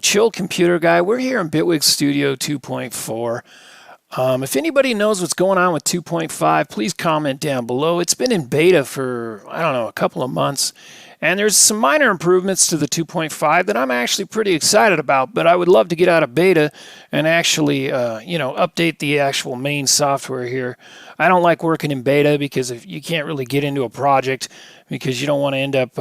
Chill Computer Guy. We're here in Bitwig Studio 2.4. If anybody knows what's going on with 2.5, please comment down below. It's been in beta for, I don't know, a couple of months. And there's some minor improvements to the 2.5 that I'm actually pretty excited about, but I would love to get out of beta and actually, update the actual main software here. I don't like working in beta because if you can't really get into a project because you don't want to end up,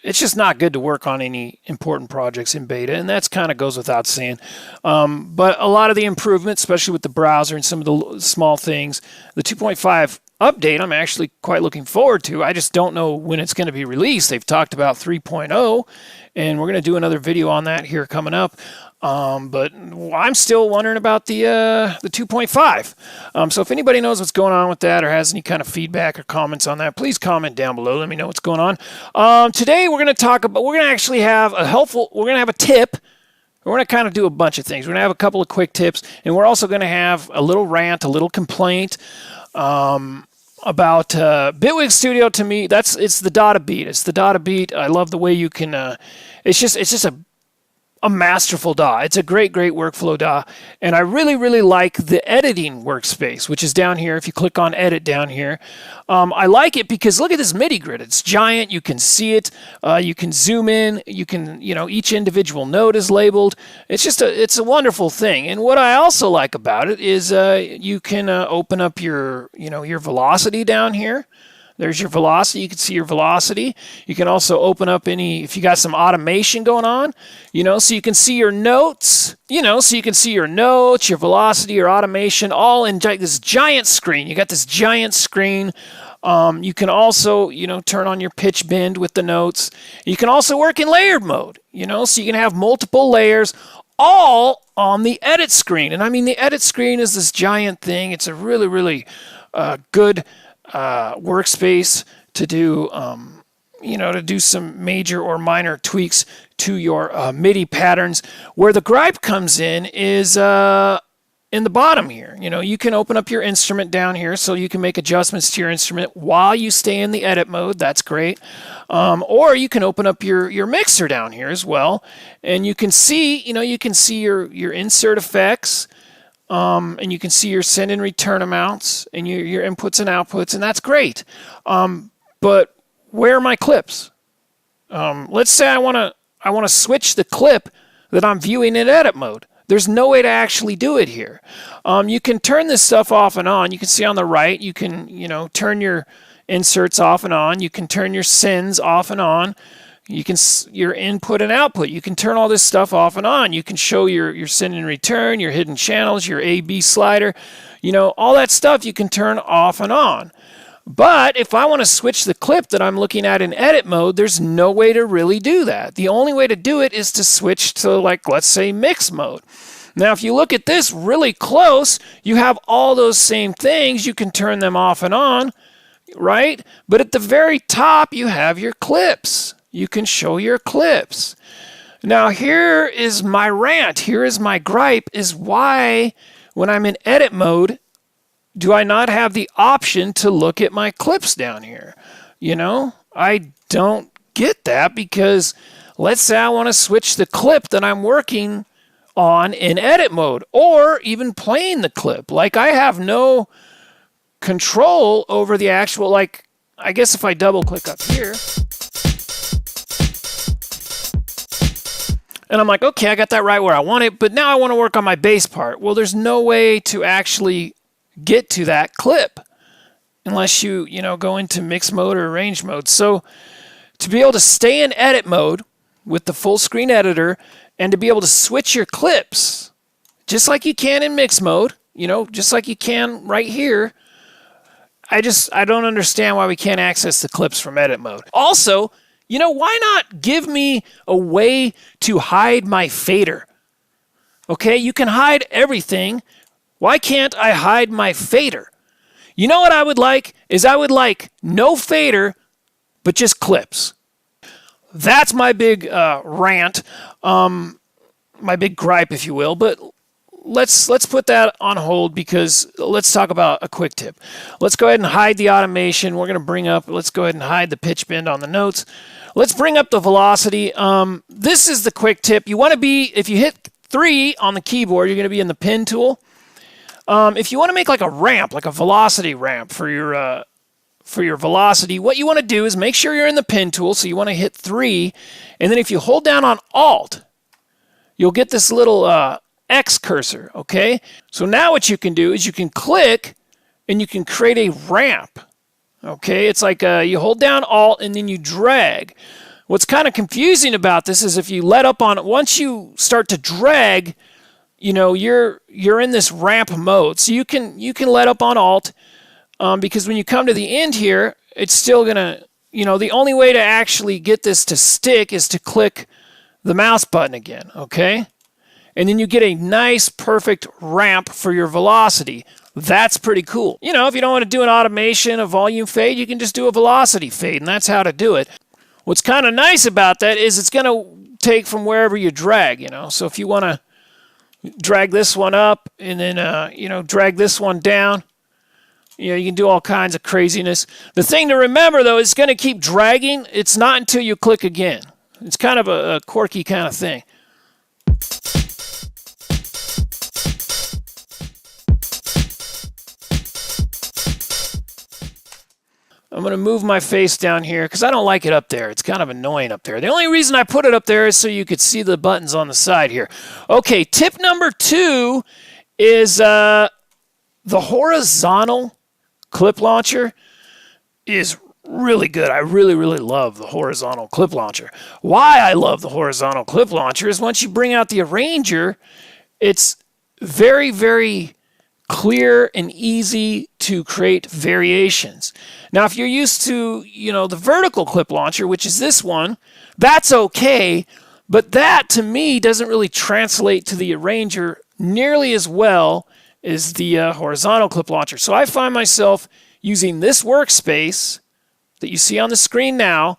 it's just not good to work on any important projects in beta, and that's kind of goes without saying. But a lot of the improvements, especially with the browser and some of the small things, the 2.5 update I'm actually quite looking forward to. I just don't know when it's going to be released. They've talked about 3.0, and we're going to do another video on that here coming up. But I'm still wondering about the 2.5. So if anybody knows what's going on with that or has any kind of feedback or comments on that, please comment down below. Let me know what's going on. Today we're going to talk about, we're going to actually have we're going to have a tip. We're going to kind of do a bunch of things. We're going to have a couple of quick tips, and we're also going to have a little rant, a little complaint about Bitwig Studio. To me, it's the data beat. It's the data beat. I love the way you can. It's just a masterful DAW. It's a great workflow DAW, and I really like the editing workspace, which is down here. If you click on edit down here, I like it because look at this MIDI grid. It's giant. You can see it. You can zoom in. You can, each individual note is labeled. It's a wonderful thing. And what I also like about it is you can open up your velocity down here. There's your velocity. You can see your velocity. You can also open up if you got some automation going on, so you can see your notes, so you can see your notes, your velocity, your automation, all in this giant screen. You got this giant screen. You can also, turn on your pitch bend with the notes. You can also work in layered mode, so you can have multiple layers all on the edit screen. And I mean, the edit screen is this giant thing. It's a really good workspace to do, to do some major or minor tweaks to your MIDI patterns. Where the gripe comes in is in the bottom here. You can open up your instrument down here, so you can make adjustments to your instrument while you stay in the edit mode. That's great. Or you can open up your mixer down here as well, and you can see, your insert effects. And you can see your send and return amounts and your inputs and outputs, and that's great. But where are my clips? Let's say I want to switch the clip that I'm viewing in edit mode. There's no way to actually do it here. You can turn this stuff off and on. You can see on the right, you can turn your inserts off and on. You can turn your sends off and on. You can your input and output. You can turn all this stuff off and on. You can show your send and return, your hidden channels, your A/B slider, all that stuff you can turn off and on. But if I want to switch the clip that I'm looking at in edit mode, there's no way to really do that. The only way to do it is to switch to, let's say, mix mode. Now, if you look at this really close, you have all those same things. You can turn them off and on, right? But at the very top, you have your clips. You can show your clips. Now, here is my rant. Here is my gripe, is why, when I'm in edit mode, do I not have the option to look at my clips down here? I don't get that, because let's say I want to switch the clip that I'm working on in edit mode, or even playing the clip. I have no control over the actual, I guess if I double click up here, and I'm like, okay, I got that right where I want it, but now I want to work on my bass part. Well, there's no way to actually get to that clip unless you, go into mix mode or arrange mode. So to be able to stay in edit mode with the full screen editor and to be able to switch your clips, just like you can in mix mode, just like you can right here, I don't understand why we can't access the clips from edit mode. Also, why not give me a way to hide my fader? Okay, you can hide everything. Why can't I hide my fader? What I would like is I would like no fader, but just clips. That's my big rant, my big gripe, if you will. But let's put that on hold because let's talk about a quick tip. Let's go ahead and hide the automation. We're going to bring up, let's go ahead and hide the pitch bend on the notes. Let's bring up the velocity. This is the quick tip. You want to be, if you hit 3 on the keyboard, you're going to be in the pen tool. If you want to make like a ramp, like a velocity ramp for your velocity, what you want to do is make sure you're in the pen tool. So you want to hit 3, and then if you hold down on Alt, you'll get this little X cursor, okay? So now what you can do is you can click and you can create a ramp, okay? It's like you hold down Alt and then you drag. What's kind of confusing about this is if you let up on it, once you start to drag, you know, you're in this ramp mode. So you can let up on Alt because when you come to the end here, it's still gonna, you know, the only way to actually get this to stick is to click the mouse button again, okay? And then you get a nice, perfect ramp for your velocity. That's pretty cool. You know, if you don't want to do an automation, a volume fade, you can just do a velocity fade, and that's how to do it. What's kind of nice about that is it's going to take from wherever you drag, you know. So if you want to drag this one up and then, you know, drag this one down, you know, you can do all kinds of craziness. The thing to remember, though, is it's going to keep dragging. It's not until you click again. It's kind of a quirky kind of thing. I'm going to move my face down here because I don't like it up there. It's kind of annoying up there. The only reason I put it up there is so you could see the buttons on the side here. Okay, tip number 2 is the horizontal clip launcher is really good. I really, really love the horizontal clip launcher. Why I love the horizontal clip launcher is once you bring out the arranger, it's very, very clear and easy to create variations. Now, if you're used to, you know, the vertical clip launcher, which is this one, that's okay, but that to me doesn't really translate to the arranger nearly as well as the horizontal clip launcher. So I find myself using this workspace that you see on the screen now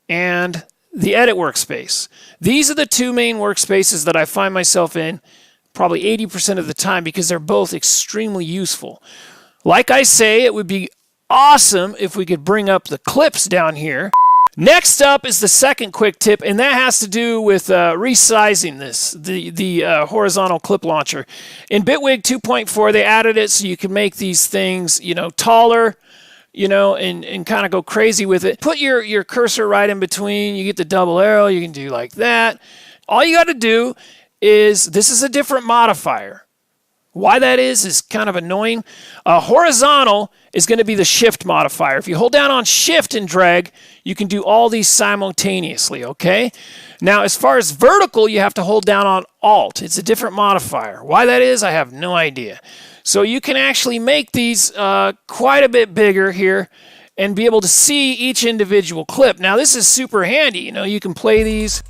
and the edit workspace. These are the 2 main workspaces that I find myself in probably 80% of the time because they're both extremely useful. Like I say, it would be awesome if we could bring up the clips down here. Next up is the second quick tip, and that has to do with resizing the horizontal clip launcher. In Bitwig 2.4, they added it so you can make these things, you know, taller, you know, and kind of go crazy with it. Put your cursor right in between. You get the double arrow. You can do like that. All you got to do is, this is a different modifier. Why that is kind of annoying. Horizontal is going to be the shift modifier. If you hold down on shift and drag, you can do all these simultaneously, okay? Now, as far as vertical, you have to hold down on Alt. It's a different modifier. Why that is, I have no idea. So you can actually make these quite a bit bigger here and be able to see each individual clip. Now, this is super handy. You know, you can play these.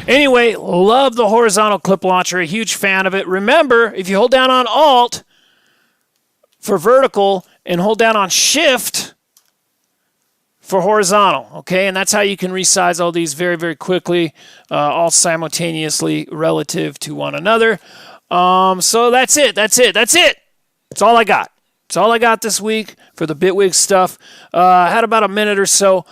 Anyway, love the horizontal clip launcher, a huge fan of it. Remember, if you hold down on Alt for vertical and hold down on Shift for horizontal, okay? And that's how you can resize all these very, very quickly, all simultaneously relative to one another. So that's it. That's all I got. That's all I got this week for the Bitwig stuff. I had about a minute or so.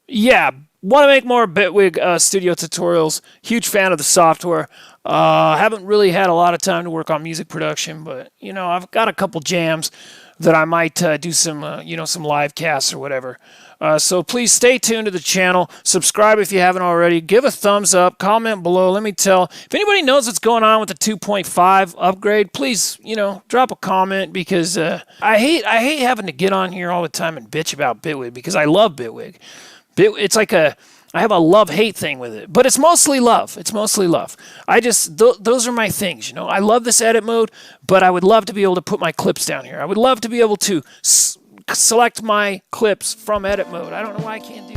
Yeah. Want to make more Bitwig studio tutorials. Huge fan of the software. Haven't really had a lot of time to work on music production, but, you know, I've got a couple jams that I might do some, you know, some live casts or whatever. So please stay tuned to the channel. Subscribe if you haven't already. Give a thumbs up. Comment below. Let me tell. If anybody knows what's going on with the 2.5 upgrade, please, you know, drop a comment because I hate having to get on here all the time and bitch about Bitwig because I love Bitwig. It's like I have a love-hate thing with it, but it's mostly love. It's mostly love. I just, those are my things, you know. I love this edit mode, but I would love to be able to put my clips down here. I would love to be able to select my clips from edit mode. I don't know why I can't do